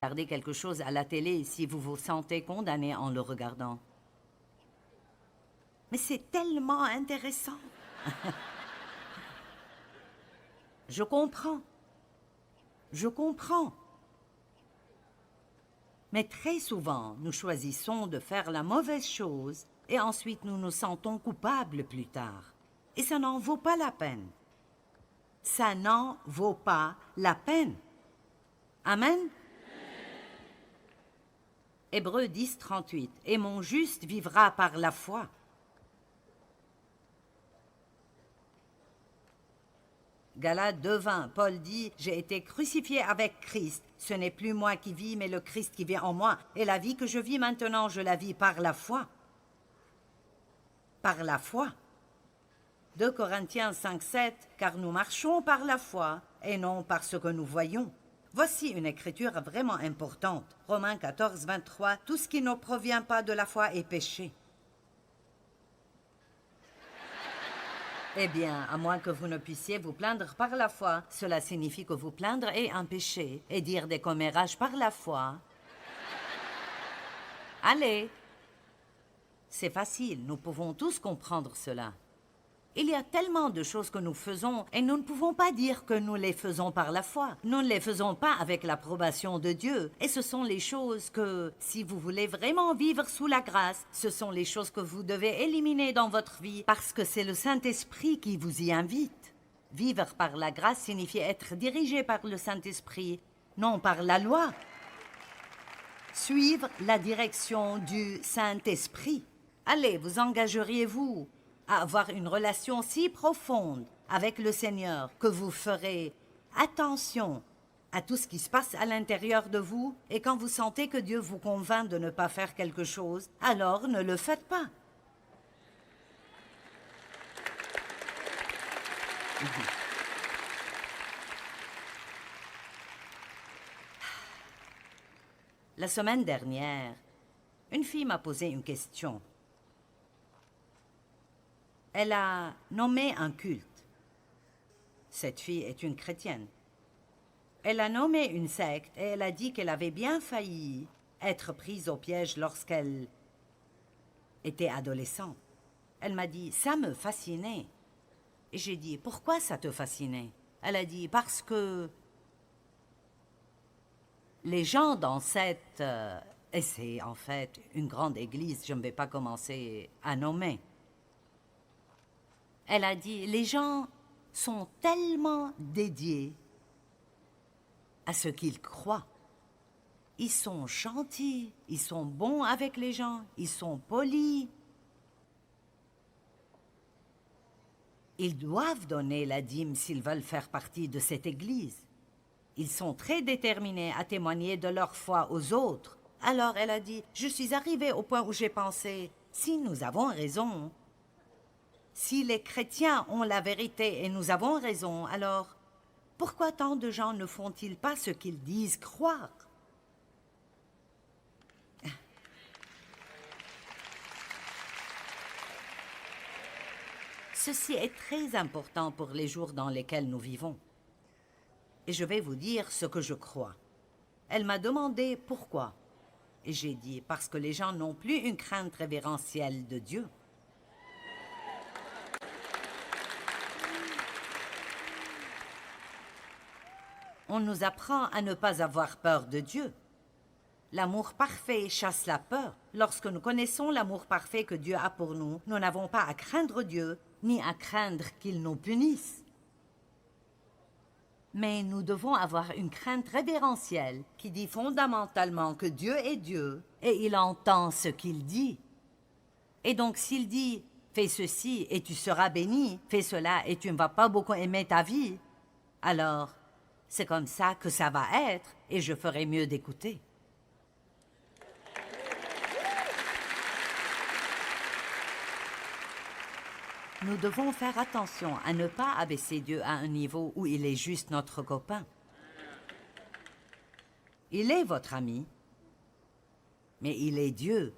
Regardez quelque chose à la télé si vous vous sentez condamné en le regardant. Mais c'est tellement intéressant. Je comprends. Je comprends. Mais très souvent, nous choisissons de faire la mauvaise chose et ensuite nous nous sentons coupables plus tard. Et ça n'en vaut pas la peine. Ça n'en vaut pas la peine. Amen. Hébreux 10, 38. Et mon juste vivra par la foi. Galates 2, 20. Paul dit, j'ai été crucifié avec Christ. Ce n'est plus moi qui vis, mais le Christ qui vit en moi. Et la vie que je vis maintenant, je la vis par la foi. par la foi. 2 Corinthiens 5:7, car nous marchons par la foi et non par ce que nous voyons. Voici une écriture vraiment importante. Romains 14:23, tout ce qui ne provient pas de la foi est péché. Eh bien, à moins que vous ne puissiez vous plaindre par la foi, cela signifie que vous plaindre est un péché, et dire des commérages par la foi. Allez, c'est facile, nous pouvons tous comprendre cela. Il y a tellement de choses que nous faisons et nous ne pouvons pas dire que nous les faisons par la foi. Nous ne les faisons pas avec l'approbation de Dieu. Et ce sont les choses que, si vous voulez vraiment vivre sous la grâce, ce sont les choses que vous devez éliminer dans votre vie parce que c'est le Saint-Esprit qui vous y invite. Vivre par la grâce signifie être dirigé par le Saint-Esprit, non par la loi. Suivre la direction du Saint-Esprit. Allez, vous engageriez-vous à avoir une relation si profonde avec le Seigneur que vous ferez attention à tout ce qui se passe à l'intérieur de vous et quand vous sentez que Dieu vous convainc de ne pas faire quelque chose, alors ne le faites pas. La semaine dernière, une fille m'a posé une question. Elle a nommé un culte. Cette fille est une chrétienne. Elle a nommé une secte et elle a dit qu'elle avait bien failli être prise au piège lorsqu'elle était adolescente. Elle m'a dit, ça me fascinait. Et j'ai dit, pourquoi ça te fascinait? Elle a dit, parce que les gens dans cette... et c'est en fait une grande église, je ne vais pas commencer à nommer. Elle a dit, les gens sont tellement dédiés à ce qu'ils croient. Ils sont gentils, ils sont bons avec les gens, ils sont polis. Ils doivent donner la dîme s'ils veulent faire partie de cette église. Ils sont très déterminés à témoigner de leur foi aux autres. Alors elle a dit, je suis arrivée au point où j'ai pensé, si nous avons raison, si les chrétiens ont la vérité et nous avons raison, alors pourquoi tant de gens ne font-ils pas ce qu'ils disent croire? Ceci est très important pour les jours dans lesquels nous vivons. Et je vais vous dire ce que je crois. Elle m'a demandé pourquoi. Et j'ai dit, parce que les gens n'ont plus une crainte révérentielle de Dieu. On nous apprend à ne pas avoir peur de Dieu. L'amour parfait chasse la peur. Lorsque nous connaissons l'amour parfait que Dieu a pour nous, nous n'avons pas à craindre Dieu, ni à craindre qu'il nous punisse. Mais nous devons avoir une crainte révérentielle qui dit fondamentalement que Dieu est Dieu et il entend ce qu'il dit. Et donc s'il dit « fais ceci et tu seras béni, fais cela et tu ne vas pas beaucoup aimer ta vie », alors c'est comme ça que ça va être et je ferai mieux d'écouter. Nous devons faire attention à ne pas abaisser Dieu à un niveau où il est juste notre copain. Il est votre ami, mais il est Dieu.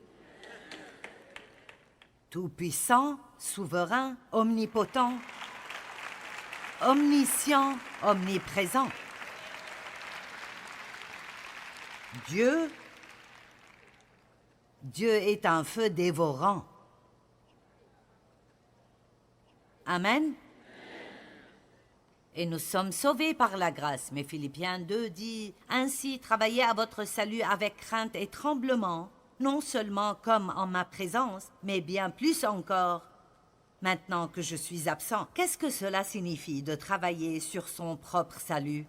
Tout-puissant, souverain, omnipotent, omniscient, omniprésent. Dieu est un feu dévorant. Amen. Et nous sommes sauvés par la grâce. Mais Philippiens 2 dit, « Ainsi, travaillez à votre salut avec crainte et tremblement, non seulement comme en ma présence, mais bien plus encore, maintenant que je suis absent. » Qu'est-ce que cela signifie de travailler sur son propre salut?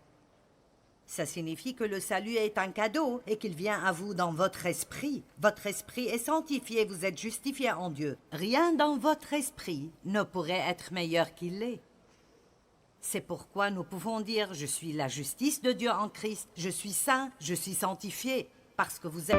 Ça signifie que le salut est un cadeau et qu'il vient à vous dans votre esprit. Votre esprit est sanctifié, vous êtes justifié en Dieu. Rien dans votre esprit ne pourrait être meilleur qu'il l'est. C'est pourquoi nous pouvons dire « Je suis la justice de Dieu en Christ, je suis saint, je suis sanctifié » parce que vous êtes...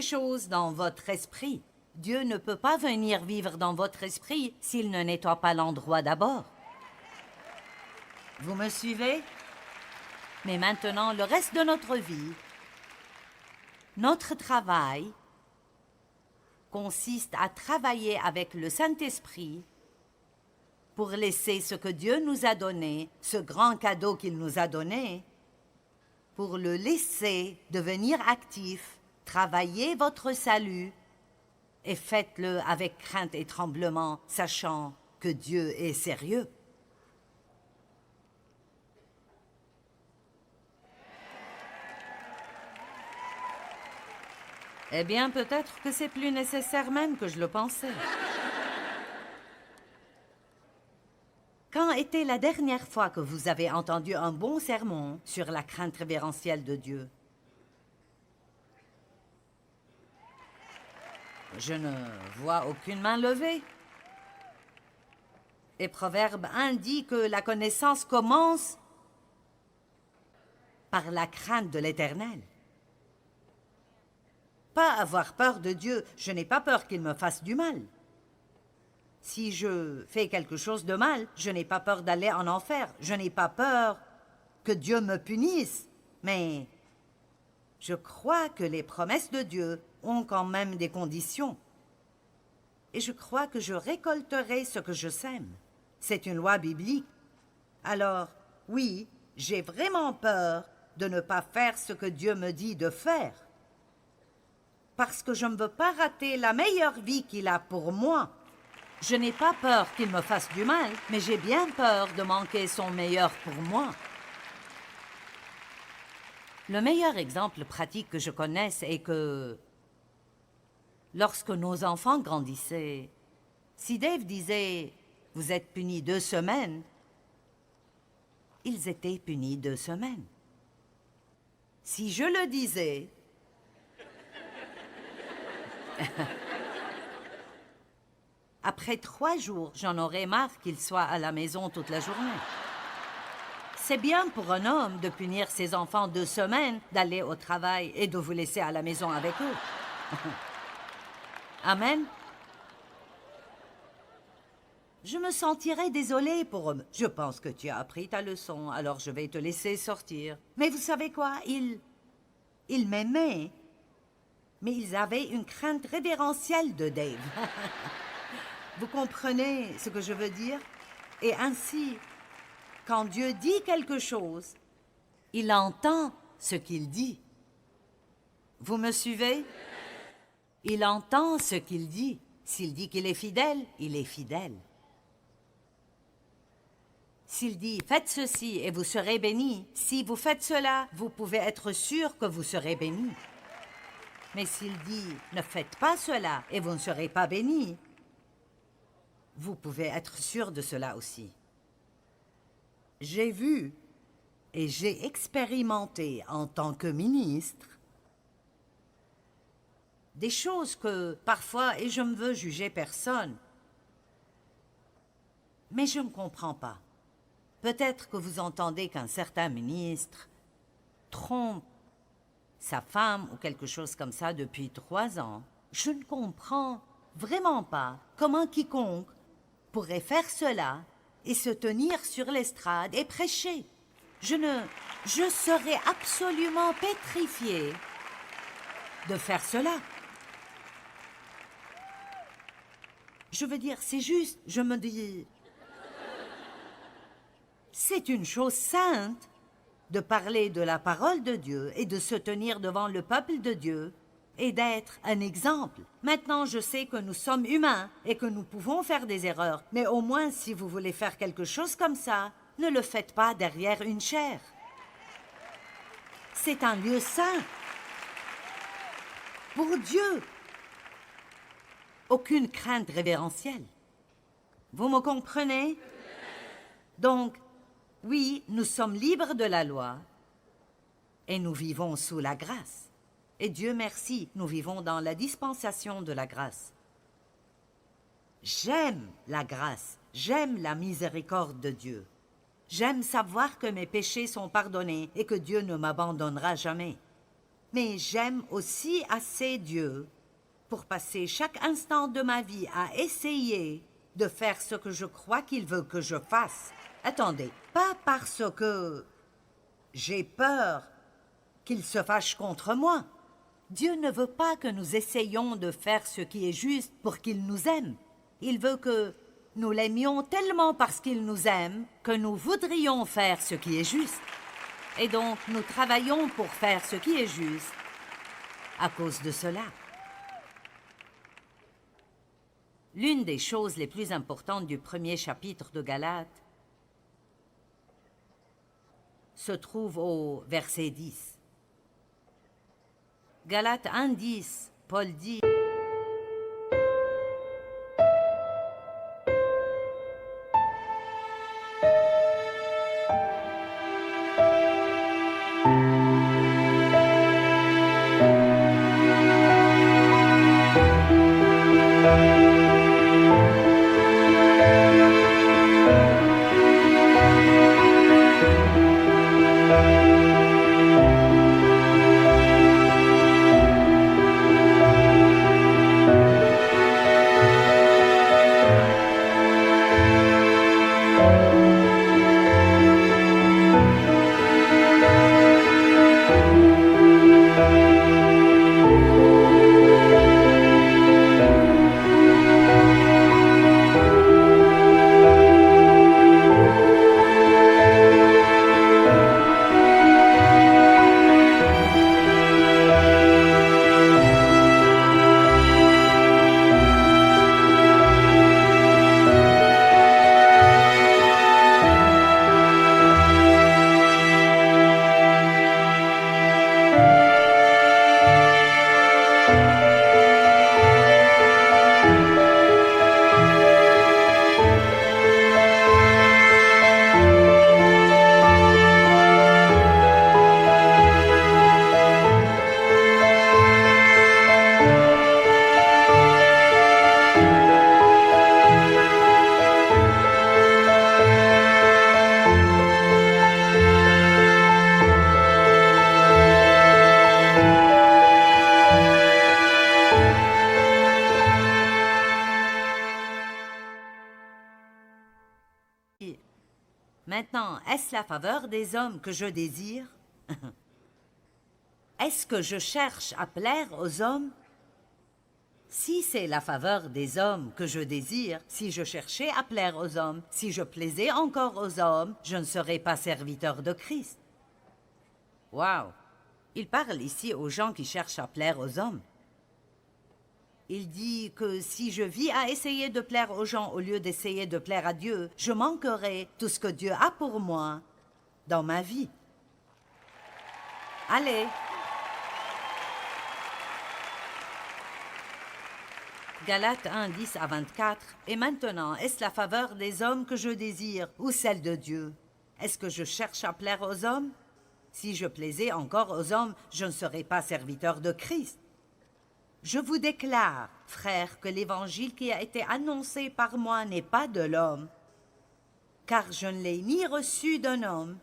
choses dans votre esprit. Dieu ne peut pas venir vivre dans votre esprit s'il ne nettoie pas l'endroit d'abord. Vous me suivez? Mais maintenant, le reste de notre vie, notre travail consiste à travailler avec le Saint-Esprit pour laisser ce que Dieu nous a donné, ce grand cadeau qu'il nous a donné, pour le laisser devenir actif, travailler votre salut, et faites-le avec crainte et tremblement, sachant que Dieu est sérieux. Eh bien, peut-être que c'est plus nécessaire même que je le pensais. Quand était la dernière fois que vous avez entendu un bon sermon sur la crainte révérentielle de Dieu? Je ne vois aucune main levée. Et Proverbe 1 dit que la connaissance commence par la crainte de l'Éternel. Pas avoir peur de Dieu, je n'ai pas peur qu'il me fasse du mal. Si je fais quelque chose de mal, je n'ai pas peur d'aller en enfer. Je n'ai pas peur que Dieu me punisse. Mais je crois que les promesses de Dieu ont quand même des conditions. Et je crois que je récolterai ce que je sème. C'est une loi biblique. Alors, oui, j'ai vraiment peur de ne pas faire ce que Dieu me dit de faire. Parce que je ne veux pas rater la meilleure vie qu'il a pour moi. Je n'ai pas peur qu'il me fasse du mal, mais j'ai bien peur de manquer son meilleur pour moi. Le meilleur exemple pratique que je connaisse est que lorsque nos enfants grandissaient, si Dave disait « Vous êtes punis 2 semaines », ils étaient punis 2 semaines. Si je le disais, après 3 jours, j'en aurais marre qu'il soit à la maison toute la journée. C'est bien pour un homme de punir ses enfants 2 semaines, d'aller au travail et de vous laisser à la maison avec eux. Amen. Je me sentirais désolée pour eux. Je pense que tu as appris ta leçon, alors je vais te laisser sortir. Mais vous savez quoi? Ils m'aimaient, mais ils avaient une crainte révérentielle de Dave. Vous comprenez ce que je veux dire? Et ainsi, quand Dieu dit quelque chose, il entend ce qu'il dit. Vous me suivez? Il entend ce qu'il dit. S'il dit qu'il est fidèle, il est fidèle. S'il dit « Faites ceci et vous serez bénis », si vous faites cela, vous pouvez être sûr que vous serez bénis. Mais s'il dit « Ne faites pas cela et vous ne serez pas bénis », vous pouvez être sûr de cela aussi. J'ai vu et j'ai expérimenté en tant que ministre des choses que parfois, et je ne veux juger personne, mais je ne comprends pas. Peut-être que vous entendez qu'un certain ministre trompe sa femme ou quelque chose comme ça depuis 3 ans. Je ne comprends vraiment pas comment quiconque pourrait faire cela et se tenir sur l'estrade et prêcher. Je serais absolument pétrifiée de faire cela. Je veux dire, c'est juste, je me dis... C'est une chose sainte de parler de la parole de Dieu et de se tenir devant le peuple de Dieu et d'être un exemple. Maintenant, je sais que nous sommes humains et que nous pouvons faire des erreurs, mais au moins, si vous voulez faire quelque chose comme ça, ne le faites pas derrière une chaire. C'est un lieu saint. Pour Dieu. Aucune crainte révérentielle. Vous me comprenez? Donc, oui, nous sommes libres de la loi et nous vivons sous la grâce. Et Dieu merci, nous vivons dans la dispensation de la grâce. J'aime la grâce, j'aime la miséricorde de Dieu. J'aime savoir que mes péchés sont pardonnés et que Dieu ne m'abandonnera jamais. Mais j'aime aussi assez Dieu pour passer chaque instant de ma vie à essayer de faire ce que je crois qu'il veut que je fasse. Attendez, pas parce que j'ai peur qu'il se fâche contre moi. Dieu ne veut pas que nous essayions de faire ce qui est juste pour qu'il nous aime. Il veut que nous l'aimions tellement parce qu'il nous aime que nous voudrions faire ce qui est juste. Et donc, nous travaillons pour faire ce qui est juste à cause de cela. L'une des choses les plus importantes du premier chapitre de Galates se trouve au verset 10. Galates 1:10, Paul dit: Maintenant, est-ce la faveur des hommes que je désire? Est-ce que je cherche à plaire aux hommes? Si c'est la faveur des hommes que je désire, si je cherchais à plaire aux hommes, si je plaisais encore aux hommes, je ne serais pas serviteur de Christ. Wow! Il parle ici aux gens qui cherchent à plaire aux hommes. Il dit que si je vis à essayer de plaire aux gens au lieu d'essayer de plaire à Dieu, je manquerai tout ce que Dieu a pour moi dans ma vie. Allez! Galates 1, 10 à 24. Et maintenant, est-ce la faveur des hommes que je désire ou celle de Dieu? Est-ce que je cherche à plaire aux hommes? Si je plaisais encore aux hommes, je ne serais pas serviteur de Christ. Je vous déclare, frères, que l'évangile qui a été annoncé par moi n'est pas de l'homme, car je ne l'ai ni reçu d'un homme,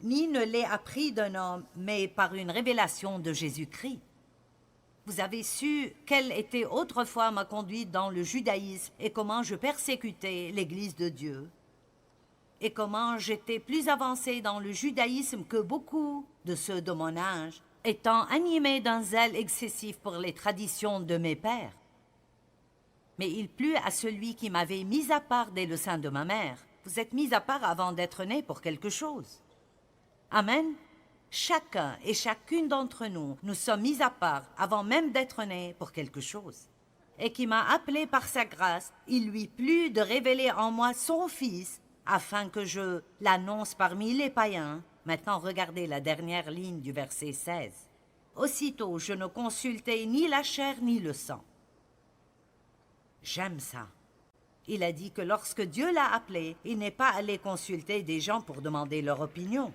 ni ne l'ai appris d'un homme, mais par une révélation de Jésus-Christ. Vous avez su quelle était autrefois ma conduite dans le judaïsme et comment je persécutais l'Église de Dieu, et comment j'étais plus avancé dans le judaïsme que beaucoup de ceux de mon âge, étant animé d'un zèle excessif pour les traditions de mes pères. Mais il plut à celui qui m'avait mis à part dès le sein de ma mère. Vous êtes mis à part avant d'être né pour quelque chose. Amen. Chacun et chacune d'entre nous, nous sommes mis à part avant même d'être nés pour quelque chose. Et qui m'a appelé par sa grâce, il lui plut de révéler en moi son Fils, afin que je l'annonce parmi les païens. Maintenant, regardez la dernière ligne du verset 16. Aussitôt, je ne consultai ni la chair ni le sang. J'aime ça. Il a dit que lorsque Dieu l'a appelé, il n'est pas allé consulter des gens pour demander leur opinion.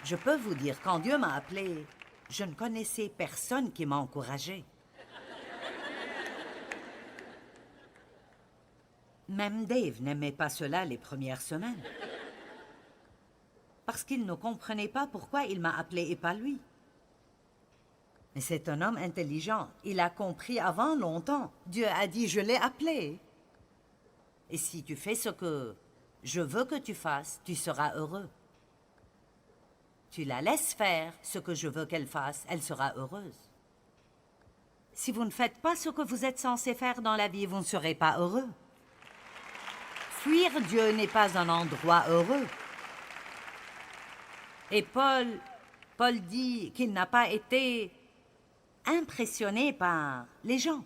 Je peux vous dire, quand Dieu m'a appelé, je ne connaissais personne qui m'a encouragé. Même Dave n'aimait pas cela les premières semaines. Parce qu'il ne comprenait pas pourquoi il m'a appelé et pas lui. Mais c'est un homme intelligent. Il a compris avant longtemps. Dieu a dit, je l'ai appelé. Et si tu fais ce que je veux que tu fasses, tu seras heureux. Tu la laisses faire ce que je veux qu'elle fasse, elle sera heureuse. Si vous ne faites pas ce que vous êtes censé faire dans la vie, vous ne serez pas heureux. Fuir Dieu n'est pas un endroit heureux. Et Paul dit qu'il n'a pas été impressionné par les gens.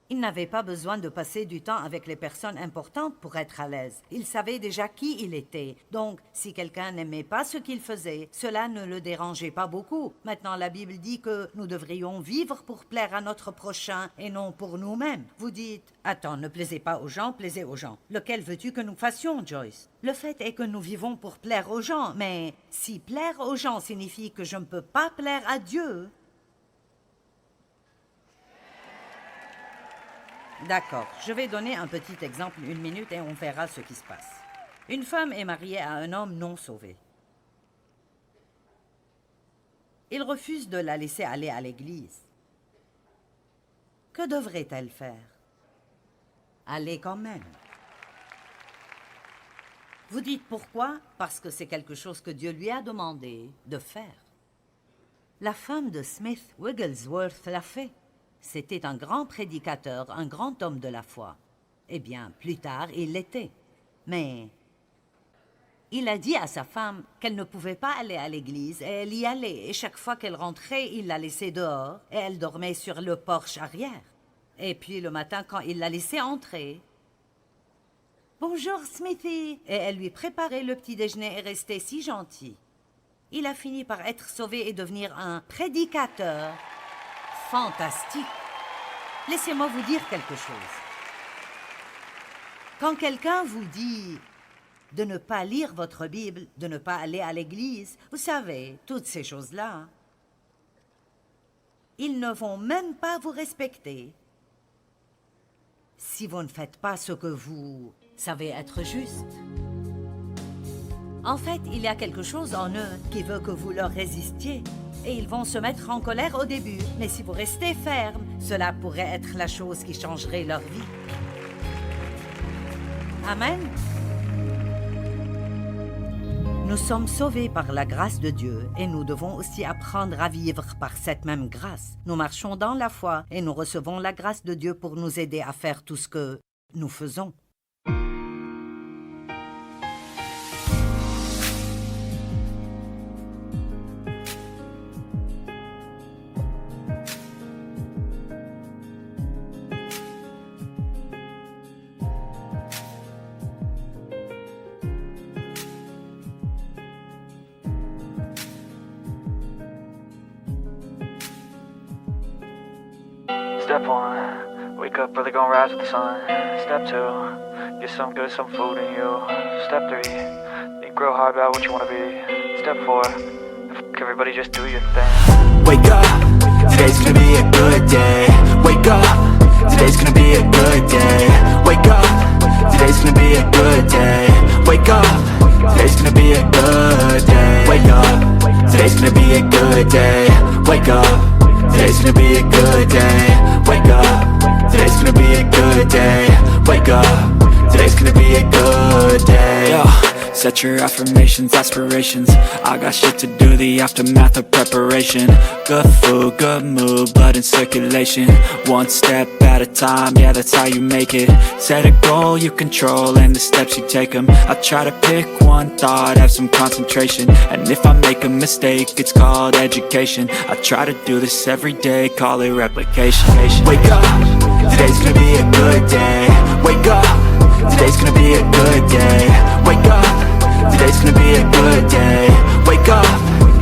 Il n'avait pas besoin de passer du temps avec les personnes importantes pour être à l'aise. Il savait déjà qui il était. Donc, si quelqu'un n'aimait pas ce qu'il faisait, cela ne le dérangeait pas beaucoup. Maintenant, la Bible dit que nous devrions vivre pour plaire à notre prochain et non pour nous-mêmes. Vous dites, attends, ne plaisez pas aux gens, plaisez aux gens. Lequel veux-tu que nous fassions, Joyce? Le fait est que nous vivons pour plaire aux gens, mais si plaire aux gens signifie que je ne peux pas plaire à Dieu... D'accord, je vais donner un petit exemple, 1 minute, et on verra ce qui se passe. Une femme est mariée à un homme non sauvé. Il refuse de la laisser aller à l'église. Que devrait-elle faire? Aller quand même. Vous dites pourquoi? Parce que c'est quelque chose que Dieu lui a demandé de faire. La femme de Smith Wigglesworth l'a fait. C'était un grand prédicateur, un grand homme de la foi. Eh bien, plus tard, il l'était. Mais il a dit à sa femme qu'elle ne pouvait pas aller à l'église, et elle y allait. Et chaque fois qu'elle rentrait, il la laissait dehors, et elle dormait sur le porche arrière. Et puis le matin, quand il la laissait entrer... « Bonjour, Smithy !» Et elle lui préparait le petit déjeuner et restait si gentil. Il a fini par être sauvé et devenir un prédicateur fantastique. Laissez-moi vous dire quelque chose. Quand quelqu'un vous dit de ne pas lire votre Bible, de ne pas aller à l'église, vous savez, toutes ces choses-là, ils ne vont même pas vous respecter si vous ne faites pas ce que vous savez être juste. En fait, il y a quelque chose en eux qui veut que vous leur résistiez. Et ils vont se mettre en colère au début. Mais si vous restez ferme, cela pourrait être la chose qui changerait leur vie. Amen. Nous sommes sauvés par la grâce de Dieu et nous devons aussi apprendre à vivre par cette même grâce. Nous marchons dans la foi et nous recevons la grâce de Dieu pour nous aider à faire tout ce que nous faisons. Step 1, wake up early, gonna rise with the sun. Step 2, get some good, some food in you. Step 3, think real hard about what you wanna be. Step 4, everybody just do your thing. Wake up, today's gonna be a good day. Wake up, today's gonna be a good day. Wake up, today's gonna be a good day. Wake up, today's gonna be a good day. Wake up, today's gonna be a good day. Wake up. Today's gonna be a good day. Wake up. Today's gonna be a good day. Wake up. Today's gonna be a good day. Yo, set your affirmations, aspirations. I got shit to do, the aftermath of preparation. Good food, good mood, blood in circulation. One step at a time, yeah, that's how you make it. Set a goal you control and the steps you take them. I try to pick one thought, have some concentration. And if I make a mistake, it's called education. I try to do this every day, call it replication. Wake up, today's gonna be a good day. Wake up, today's gonna be a good day. Wake up, today's gonna be a good day. Wake up,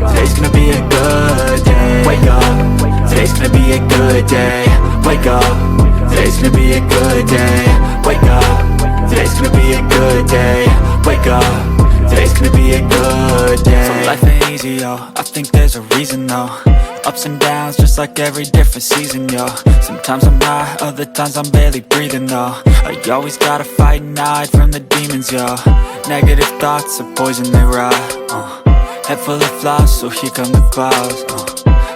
today's gonna be a good day. Wake up, today's gonna be a good day. Wake up, today's gonna be a good day. Wake up, today's gonna be a good day. Wake up, today's gonna be a good day. So life ain't easy, yo, I think there's a reason though. Ups and downs, just like every different season, yo. Sometimes I'm high, other times I'm barely breathing, though. I always gotta fight and hide from the demons, yo. Negative thoughts are poison, they rot. Head full of flies, so here come the clouds.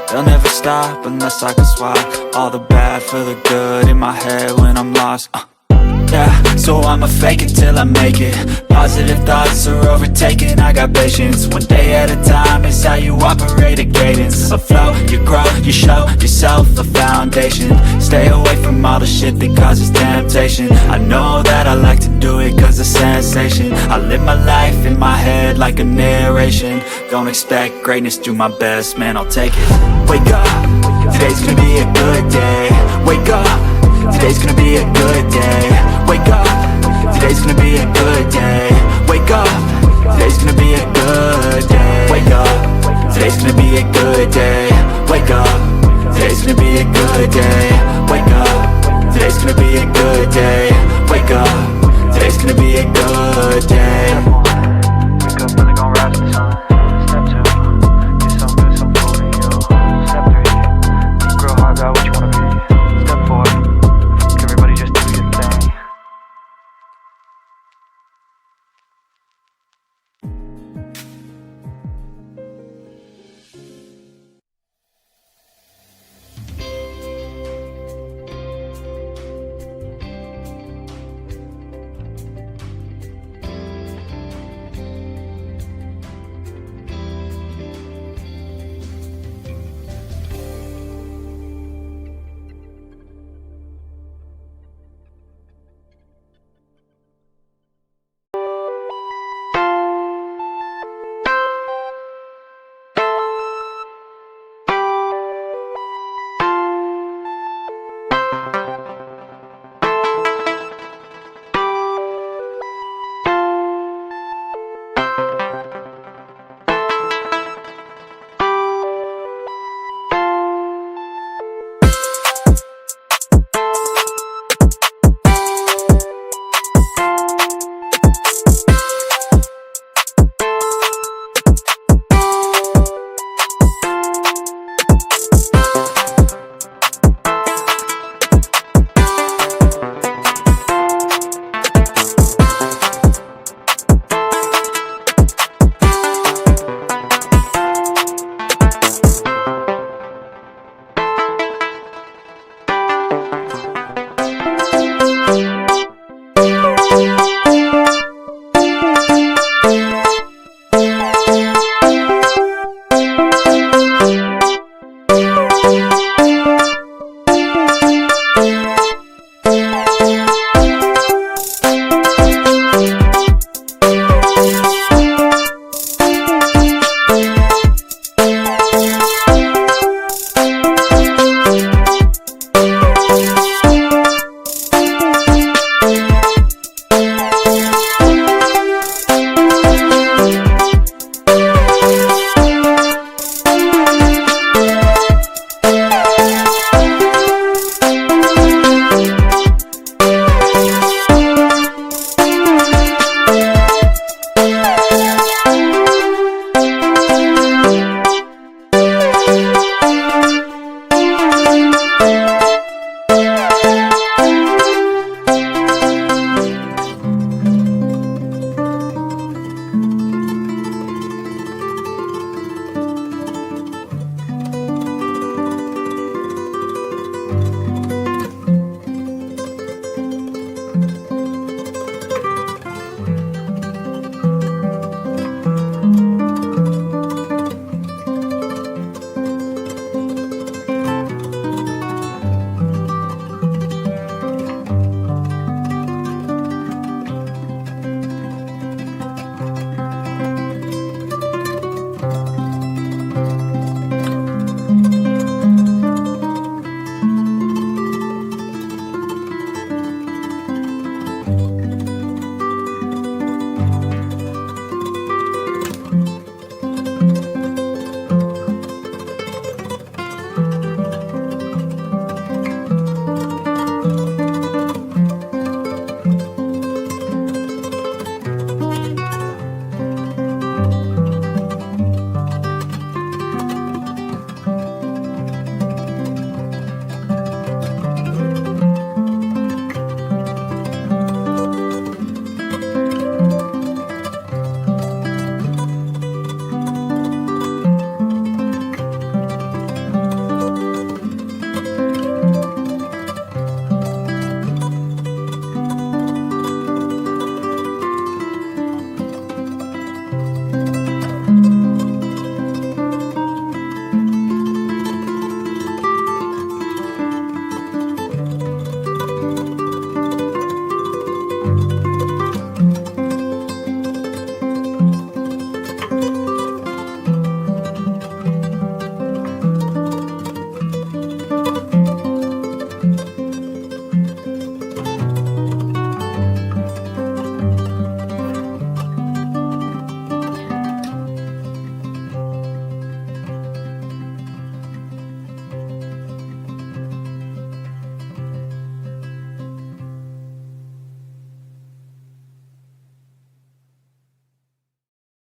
They'll never stop unless I can swap all the bad for the good in my head when I'm lost. Yeah, so I'ma fake it till I make it. Positive thoughts are overtaken, I got patience. One day at a time is how you operate a cadence. A flow, you grow, you show yourself a foundation. Stay away from all the shit that causes temptation. I know that I like to do it cause it's sensation. I live my life in my head like a narration. Don't expect greatness, do my best, man, I'll take it. Wake up, today's gonna be a good day. Wake up, today's gonna be a good day. Wake up, today's gonna be a good day. Wake up, today's gonna be a good day. Wake up, today's gonna be a good day. Wake up, today's gonna be a good day. Wake up, today's gonna be a good day. Wake up, today's gonna be a good day.